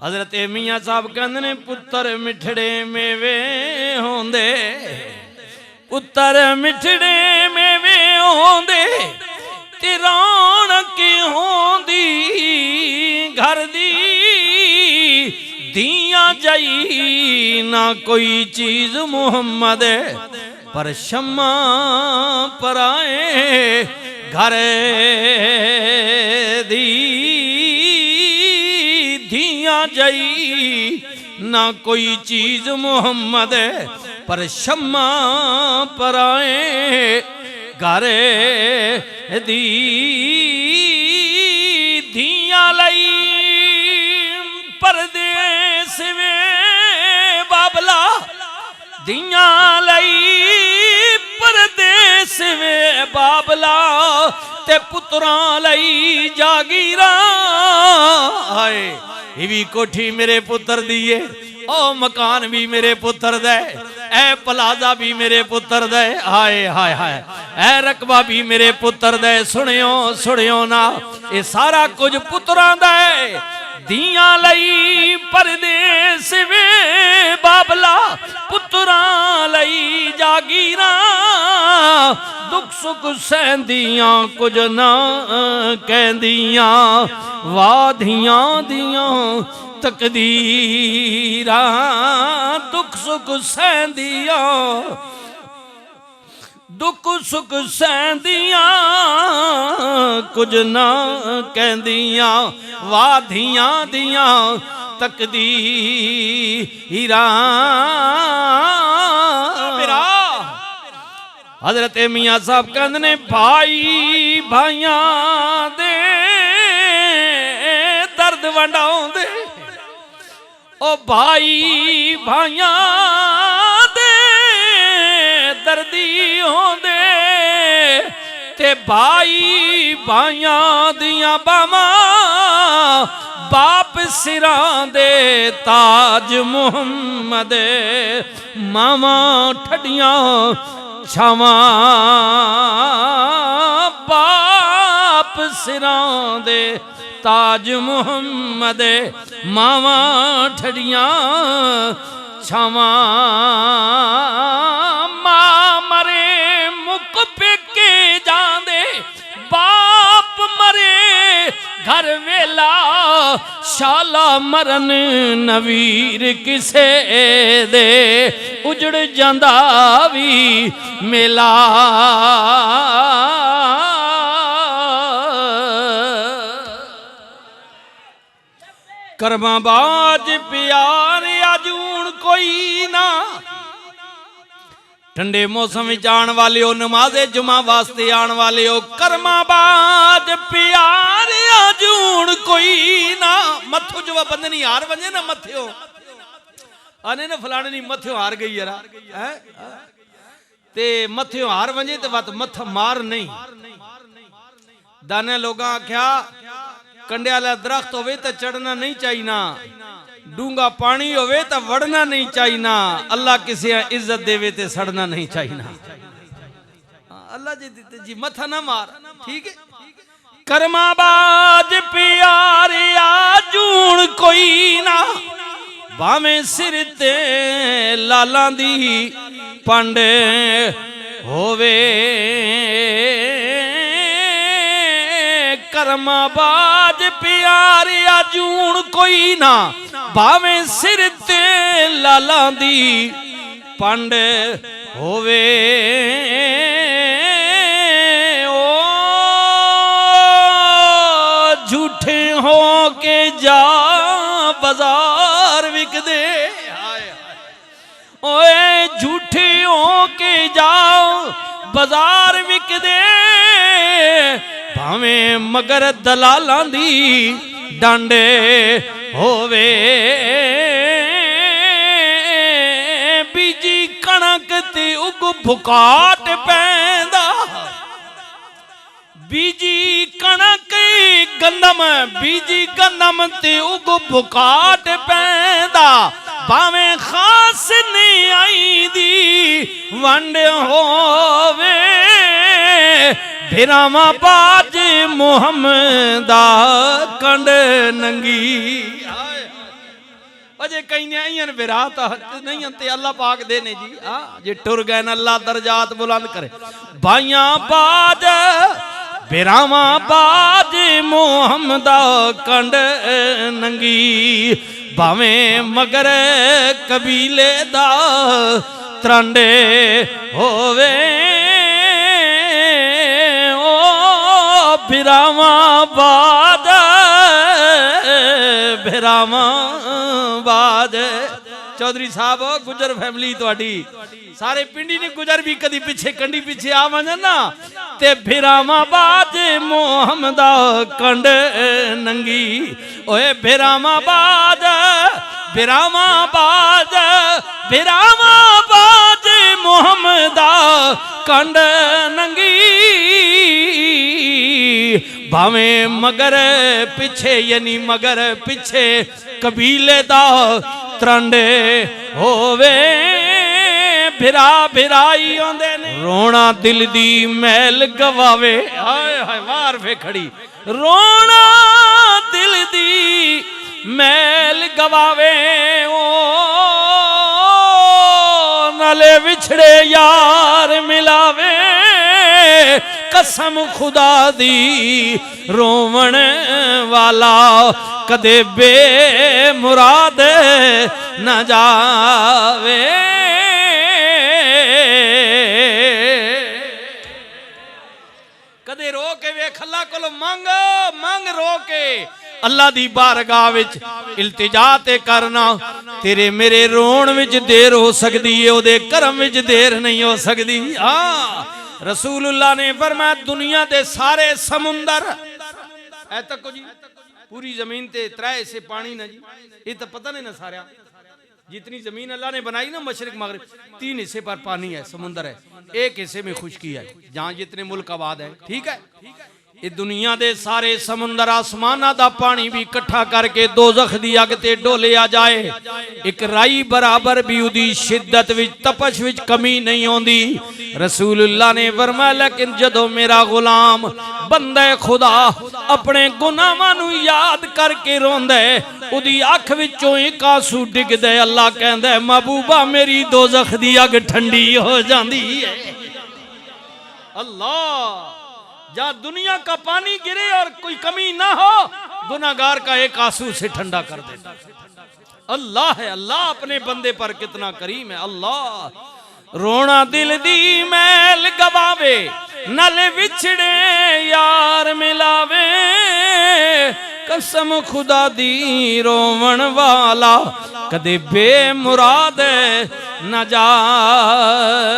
हजरत मियाँ साहब कहते ने पुत्र मिठड़े मेवे होंदे, पुत्र मिठड़े मेवे होंदे ते रौनक होंदी घर दी दियां जाई ना कोई चीज मुहम्मद पर शम्मा पराए घर दी दियां जाई ना कोई चीज मुहम्मद पर शम्मा पराए घर दी दियां लई परदेस वे बाबला दियां लई परदेस वे बाबला ते पुत्रां लई जागीरा आए ये भी कोठी मेरे पुत्र दिए ओ मकान भी मेरे पुत्र दे ए पलाजा भी मेरे पुत्र दे हाय हाय हाय ए रकबा भी मेरे पुत्र दे सुनियो सुनियो ना ये सारा कुछ पुत्रां दे दियां लई परदेस वे बाबला पुत्रां लई जागीरा दुख सुख सहंदियां कुछ ना कहंदियां वाधियां दियां तकदीरा दुख सुख सहंदियां दुख सुख सहंदियां कुछ ना कहंदियां वाधियां दियां तकदीरा हजरत मियाँ साहब कहते ने भाई भाइयां दे दर्द वंडाउंदे ओ भाई भाइयां दे दर्दी होंदे ते भाई भाइयां दियां बावां बाप सिरां दे ताज मुहम्मद मावां ठडियां छावां बाप सिरां दे ताज मुहम्मद मावां ठडियां छावां मां मरे मुक पेके जांदे बाप मरे घर वेला शाला मरन नवीर किसे दे उजड़ जांदा भी मेला करमा बाज प्यार अजून कोई ना ठंडे मौसम में आन वाले हो नमाजे जुमा वास्ते आन वाले हो कर्मा बाज प्यार अजून कोई ना मथो जो बंदनी हार वजे ना मथ्यो आने ना फलाने नी मथ्यो हार गई यार ते मथ्यो हार वजे ते बात मथ मार नहीं दाने लोग आख्या कंडे वाला दरख्त होवे तो चढ़ना नहीं चाहिए डूंगा पानी होवे तो वड़ना नहीं चाहिए अल्लाह किसी इज्जत देवे ते सड़ना नहीं चाहिए अल्लाह जी देते जी मथा ना मार ठीक है कर्मा बाज प्यार आजून कोई ना भावे सिर ते लालां दी पंड होवे कर्मा बाज प्यार अजून कोई ना भावे सिर ते लालां दी पंड होवे ओ झूठे हो के जा बाजार विकदे ओए झूठे हो के जाओ बाजार विकदे भावे मगर दलालां दी डांडे होवे बीजी कणक ते उग भुकाट पैंदा बीजी कणक गंदम बीजी गंदम ते उग भुकाट पैंदा भावे खास नहीं आई दी वंड होवे फिरावा बाज मुहम्मदा कंड नंगी अजे कई ने विरात नहीं ते अल्लाह पाक दे ने जी। हाँ जे टुर गए न अल्लाह दर्जात बुलंद करे। भाइयां बाज बिरावा बाज मोहम्मदा कंड नंगी भावें मगर कबीले दा त्रंडे होवे ओ बिरावा बाज बिरावा बाज। चौधरी साहब गुजर फैमिली तुहाडी सारे पिंडी ने गुजर भी कदी पिछे कंडी पिछे आ वजन ना ते बिरावा बाज मोहम्मदा कंड नंगी ओए बिरावा बाज बिरावा बाज बिरावा बाज मोहम्मदा कंड नंगी भावें मगर पिछे यानी मगर पिछे कबीले दा त्रंडे होवे भिरा भिराई आंदे ने रोना दिल दी मैल गवावे। हाय हाय वार फे खड़ी रोना दिल दी मैल गवावे ओ नाले विछड़े यार मिलावे कसम खुदा दी रोवण वाला कदे बे मुराद न जावे। कदे रो के वेख अल्लाह कोलो मंग मंग रो के अल्लाह दी बारगाह विच इल्तिजा ते करना। तेरे मेरे रोण विच देर हो सकदी है ओदे करम विच देर नहीं हो सकदी। हाँ रसूलुल्लाह ने फरमाया दुनिया दे सारे समुंदर ऐ तक जी पूरी जमीन ते 3 हिस्से पानी ना जी ये तो पता नहीं ना सारा जितनी जमीन अल्लाह ने बनाई ना मशरिक मगरिब 3 हिस्से पर पानी है समुंदर है 1 हिस्से में खुशकी है जहाँ जितने मुल्क आबाद है। ठीक है ये दुनिया दे सारे समुंदर आसमाना दा पानी भी इकट्ठा करके दोज़ख दी अग ते डोलिया जाए एक राई बराबर भी उदी शिद्दत विच तपश विच कमी नहीं आउंदी। रसूलुल्लाह ने फरमाया लेकिन जदों मेरा गुलाम बंदा खुदा अपने गुनाहां नूं याद करके रोंदा है उदी अख विचों एक आंसू डिगदा है अल्लाह कहंदा है महबूबा मेरी दोज़ख दी अग ठंडी हो जांदी है। अल्लाह जा दुनिया का पानी गिरे और कोई कमी ना हो गुनाहगार का एक आंसू से ठंडा कर देता। अल्लाह है अल्लाह अपने बंदे पर कितना करीम है। अल्लाह रोना दिल दी मैल गवावे नल विछड़े यार मिलावे कसम खुदा दी रोवण वाला कदे बेमुराद न जावे।